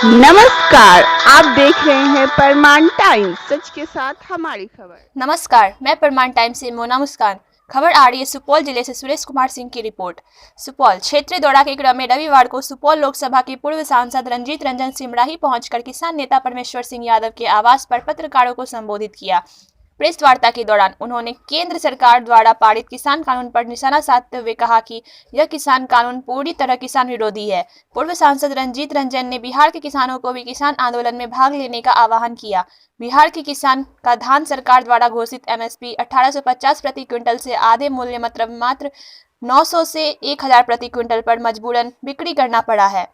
नमस्कार, आप देख रहे हैं परमाण टाइम्स, सच के साथ हमारी खबर। नमस्कार, मैं परमाण टाइम्स से मोना मुस्कान। खबर आ रही है सुपौल जिले से। सुरेश कुमार सिंह की रिपोर्ट। सुपौल क्षेत्रीय दौरा के क्रम में रविवार को सुपौल लोकसभा के पूर्व सांसद रंजीत रंजन सिमराही पहुंचकर किसान नेता परमेश्वर सिंह यादव के आवास पर पत्रकारों को संबोधित किया। प्रेस वार्ता के दौरान उन्होंने केंद्र सरकार द्वारा पारित किसान कानून पर निशाना साधते हुए कहा कि यह किसान कानून पूरी तरह किसान विरोधी है। पूर्व सांसद रंजीत रंजन ने बिहार के किसानों को भी किसान आंदोलन में भाग लेने का आह्वान किया। बिहार के किसान का धान सरकार द्वारा घोषित एमएसपी 1850 प्रति क्विंटल से आधे मूल्य मतलब मात्र 900 से 1000 प्रति क्विंटल पर मजबूरन बिक्री करना पड़ा है।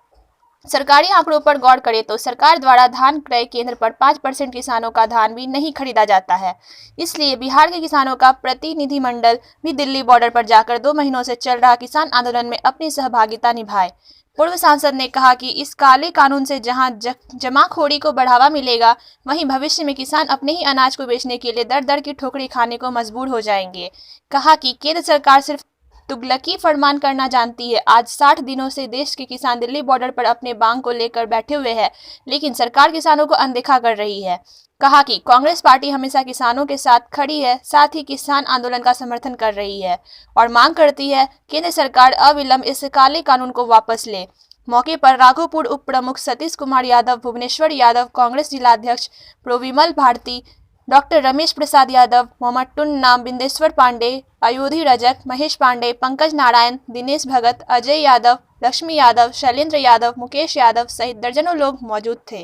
सरकारी आंकड़ों पर गौर करें तो सरकार द्वारा धान क्रय केंद्र पर 5% किसानों का धान भी नहीं खरीदा जाता है। इसलिए बिहार के किसानों का प्रतिनिधिमंडल भी दिल्ली बॉर्डर पर जाकर 2 महीनों से चल रहा किसान आंदोलन में अपनी सहभागिता निभाए। पूर्व सांसद ने कहा कि इस काले कानून से जहां जमाखोरी को बढ़ावा मिलेगा, वहीं भविष्य में किसान अपने ही अनाज को बेचने के लिए दर दर की ठोकरी खाने को मजबूर हो जाएंगे। कहा कि केंद्र सरकार सिर्फ तुगलकी फरमान करना जानती है। आज 60 दिनों से देश के किसान दिल्ली बॉर्डर पर अपने मांग को लेकर बैठे हुए हैं, लेकिन सरकार किसानों को अनदेखा कर रही है। कहा कि कांग्रेस पार्टी हमेशा किसानों के साथ खड़ी है, साथ ही किसान आंदोलन का समर्थन कर रही है और मांग करती है केंद्र सरकार अविलंब इस काले कानून को वापस ले। मौके पर राघोपुर उप प्रमुख सतीश कुमार यादव, भुवनेश्वर यादव, कांग्रेस जिलाध्यक्ष प्रोविमल भारती, डॉक्टर रमेश प्रसाद यादव, मोहम्मद टुन्ना, बिंदेश्वर पांडे, अयोधी रजक, महेश पांडे, पंकज नारायण, दिनेश भगत, अजय यादव, लक्ष्मी यादव, शैलेंद्र यादव, मुकेश यादव सहित दर्जनों लोग मौजूद थे।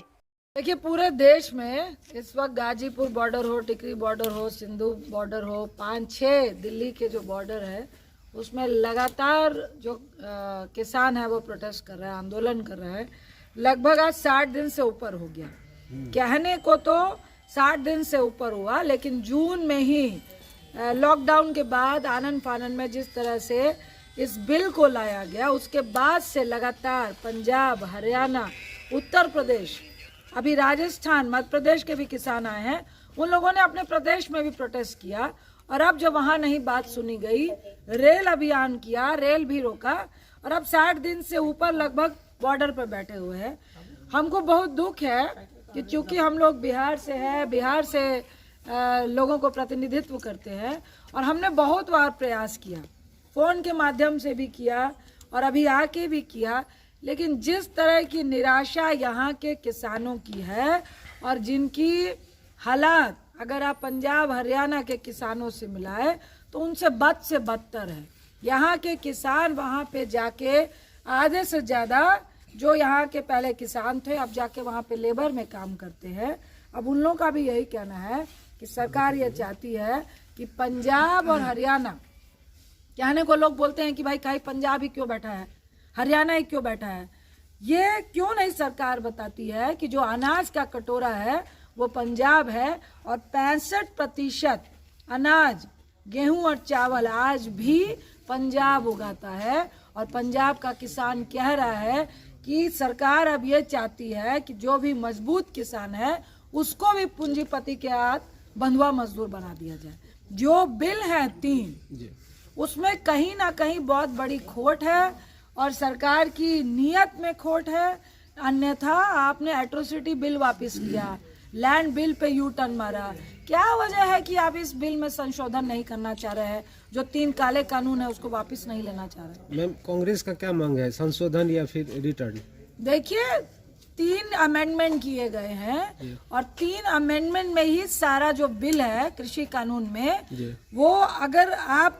देखिए, पूरे देश में इस वक्त गाजीपुर बॉर्डर हो, टिकरी बॉर्डर हो, सिंधु बॉर्डर हो, 5-6 दिल्ली के जो बॉर्डर है उसमें लगातार जो किसान है वो प्रोटेस्ट कर रहा है, आंदोलन कर रहा है। लगभग आज 60 दिन से ऊपर हो गया। कहने को तो 60 दिन से ऊपर हुआ, लेकिन जून में ही लॉकडाउन के बाद आनन फानन में जिस तरह से इस बिल को लाया गया, उसके बाद से लगातार पंजाब, हरियाणा, उत्तर प्रदेश, अभी राजस्थान, मध्य प्रदेश के भी किसान आए हैं। उन लोगों ने अपने प्रदेश में भी प्रोटेस्ट किया और अब जब वहां नहीं बात सुनी गई, रेल अभियान किया, रेल भी रोका और अब 60 दिन से ऊपर लगभग बॉर्डर पर बैठे हुए हैं। हमको बहुत दुख है कि चूंकि हम लोग बिहार से हैं, बिहार से लोगों को प्रतिनिधित्व करते हैं और हमने बहुत बार प्रयास किया, फ़ोन के माध्यम से भी किया और अभी आके भी किया, लेकिन जिस तरह की निराशा यहाँ के किसानों की है और जिनकी हालात अगर आप पंजाब, हरियाणा के किसानों से मिलाए तो उनसे बद से बदतर है। यहाँ के किसान वहाँ पे जाके आधे से ज़्यादा जो यहाँ के पहले किसान थे अब जाके वहाँ पे लेबर में काम करते हैं। अब उन लोगों का भी यही कहना है कि सरकार ये चाहती है कि पंजाब और हरियाणा, कहने को लोग बोलते हैं कि भाई कहीं पंजाब ही क्यों बैठा है, हरियाणा ही क्यों बैठा है। ये क्यों नहीं सरकार बताती है कि जो अनाज का कटोरा है वो पंजाब है और 65% अनाज, गेहूं और चावल आज भी पंजाब उगाता है और पंजाब का किसान कह रहा है कि सरकार अब ये चाहती है कि जो भी मजबूत किसान है उसको भी पूंजीपति के हाथ बंधुआ मजदूर बना दिया जाए। जो बिल है 3, उसमें कहीं ना कहीं बहुत बड़ी खोट है और सरकार की नीयत में खोट है। अन्यथा आपने एट्रोसिटी बिल वापस लिया, land bill pay U turn मारा। क्या वजह है कि आप इस बिल में संशोधन नहीं करना चाह रहे हैं? जो 3 काले कानून है उसको वापस नहीं लेना चाह रहे। मैम, कांग्रेस का क्या मांग है, संशोधन या फिर रिटर्न? देखिए, 3 अमेंडमेंट किए गए हैं और 3 अमेंडमेंट में ही सारा जो बिल है कृषि कानून में, वो अगर आप,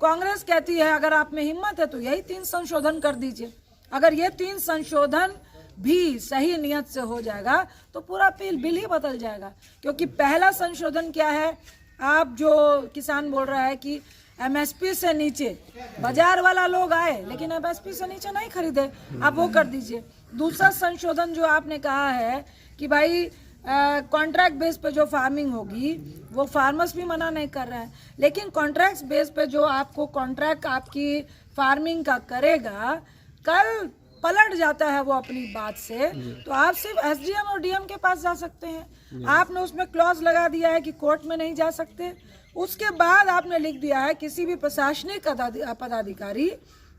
कांग्रेस कहती है अगर आप में हिम्मत है तो यही 3 संशोधन कर दीजिए। अगर ये 3 संशोधन भी सही नियत से हो जाएगा तो पूरा बिल ही बदल जाएगा। क्योंकि पहला संशोधन क्या है, आप जो किसान बोल रहा है कि एमएसपी से नीचे बाजार वाला लोग आए लेकिन एमएसपी से नीचे नहीं खरीदे, आप वो कर दीजिए। दूसरा संशोधन जो आपने कहा है कि भाई कॉन्ट्रैक्ट बेस पे जो फार्मिंग होगी वो फार्मर्स भी मना नहीं कर रहे हैं, लेकिन कॉन्ट्रैक्ट बेस पे जो आपको कॉन्ट्रैक्ट आपकी फार्मिंग का करेगा, कल पलट जाता है वो अपनी बात से, तो आप सिर्फ एसडीएम और डीएम के पास जा सकते हैं। आपने उसमें क्लॉज लगा दिया है कि कोर्ट में नहीं जा सकते। उसके बाद आपने लिख दिया है किसी भी प्रशासनिक पदाधिकारी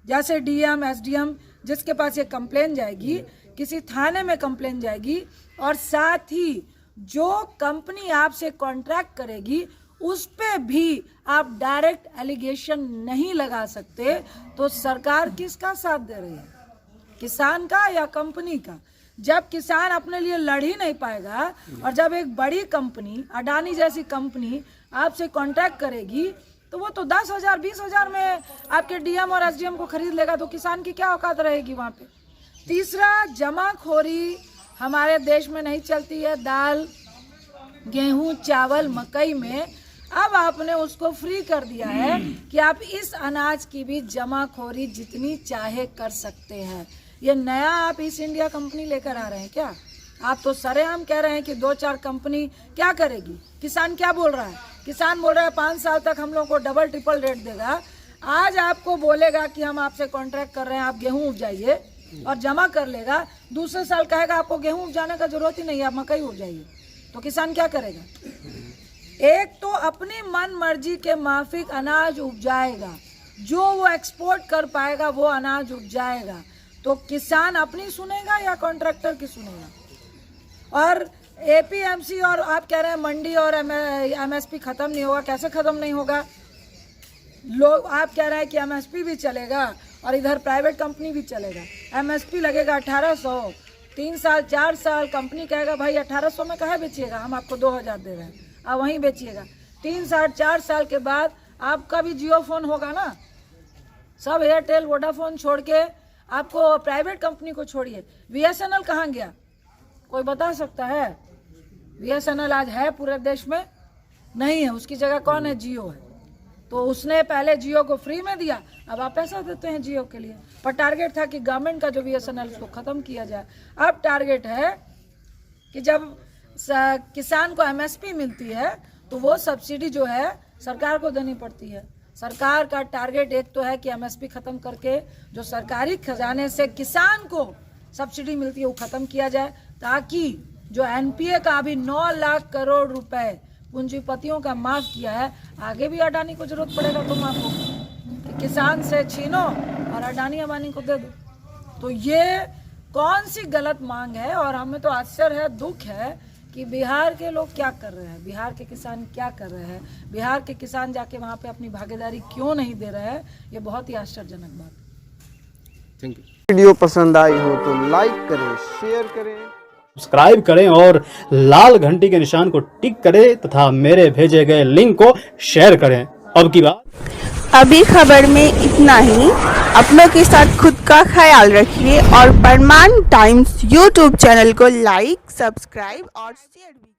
जैसे डीएम एसडीएम जिसके पास ये कंप्लेन जाएगी, किसी थाने में कंप्लेन जाएगी, और साथ ही जो कंपनी आपसे कॉन्ट्रैक्ट करेगी उस पे भी आप डायरेक्ट एलिगेशन नहीं लगा सकते, तो सरकार किसका साथ दे रही है, किसान का या कंपनी का? जब किसान अपने लिए लड़ ही नहीं पाएगा और जब एक बड़ी कंपनी अडानी जैसी कंपनी आपसे कॉन्ट्रैक्ट करेगी तो वो तो 10,000 20,000 में आपके डीएम और एसडीएम को खरीद लेगा, तो किसान की क्या औकात रहेगी वहाँ पे। तीसरा, जमाखोरी हमारे देश में नहीं चलती है। दाल, गेहूं, चावल, मकई में अब आपने उसको फ्री कर दिया है कि आप इस अनाज की भी जमाखोरी जितनी चाहे कर सकते हैं। ये नया आप ईस्ट इंडिया कंपनी लेकर आ रहे हैं क्या? आप तो सरेआम कह रहे हैं कि 2-4 कंपनी क्या करेगी। किसान क्या बोल रहा है? किसान बोल रहा है 5 साल तक हम लोग को डबल ट्रिपल रेट देगा। आज आपको बोलेगा कि हम आपसे कॉन्ट्रैक्ट कर रहे हैं, आप गेहूं उपजाइए और जमा कर लेगा। दूसरे साल कहेगा आपको गेहूं उपजाने का जरूरत ही नहीं है, आप मकई उपजाइए। तो किसान क्या करेगा? एक तो अपनी मन मर्जी के माफिक अनाज उपजाएगा, जो वो एक्सपोर्ट कर पाएगा वो अनाज उपजाएगा। तो किसान अपनी सुनेगा या कॉन्ट्रैक्टर की सुनेगा? और एपीएमसी और आप कह रहे हैं मंडी और एमएसपी खत्म नहीं होगा। कैसे खत्म नहीं होगा? लोग आप कह रहे हैं कि एमएसपी भी चलेगा और इधर प्राइवेट कंपनी भी चलेगा। एमएसपी लगेगा 1800, 3 साल 4 साल कंपनी कहेगा भाई 1800 में कहाँ बेचिएगा, हम आपको 2000 दे रहे हैं, आप वहीं बेचिएगा। 3 साल 4 साल के बाद आपका भी जियो फोन होगा ना, सब एयरटेल वोडाफोन छोड़ के आपको प्राइवेट कंपनी को छोड़िए। बीएसएनएल कहाँ गया? कोई बता सकता है? बीएसएनएल आज है पूरे देश में? नहीं है। उसकी जगह कौन है? जियो है। तो उसने पहले जियो को फ्री में दिया, अब आप पैसा देते हैं जियो के लिए। पर टारगेट था कि गवर्नमेंट का जो बीएसएनएल उसको ख़त्म किया जाए। अब टारगेट है कि जब किसान को एमएसपी मिलती है तो वो सब्सिडी जो है सरकार को देनी पड़ती है। सरकार का टारगेट एक तो है कि एमएसपी ख़त्म करके जो सरकारी खजाने से किसान को सब्सिडी मिलती है वो ख़त्म किया जाए, ताकि जो एनपीए का अभी 9 लाख करोड़ रुपए पूंजीपतियों का माफ किया है, आगे भी अडानी को जरूरत पड़ेगा तो माफ होगा कि किसान से छीनो और अडानी अंबानी को दे दो। तो ये कौन सी गलत मांग है? और हमें तो आश्चर्य है, दुख है कि बिहार के लोग क्या कर रहे हैं, बिहार के किसान क्या कर रहे हैं, बिहार के किसान जाके वहाँ पे अपनी भागीदारी क्यों नहीं दे रहे हैं। ये बहुत ही आश्चर्यजनक बात है। Thank you. वीडियो पसंद आई हो तो लाइक करें, शेयर करें, सब्सक्राइब करें और लाल घंटी के निशान को टिक करें तथा मेरे भेजे गए लिंक को शेयर करें। अब की बात अभी खबर में इतना ही। अपनों के साथ खुद का ख्याल रखिए और परमान टाइम्स यूट्यूब चैनल को लाइक, सब्सक्राइब और शेयर भी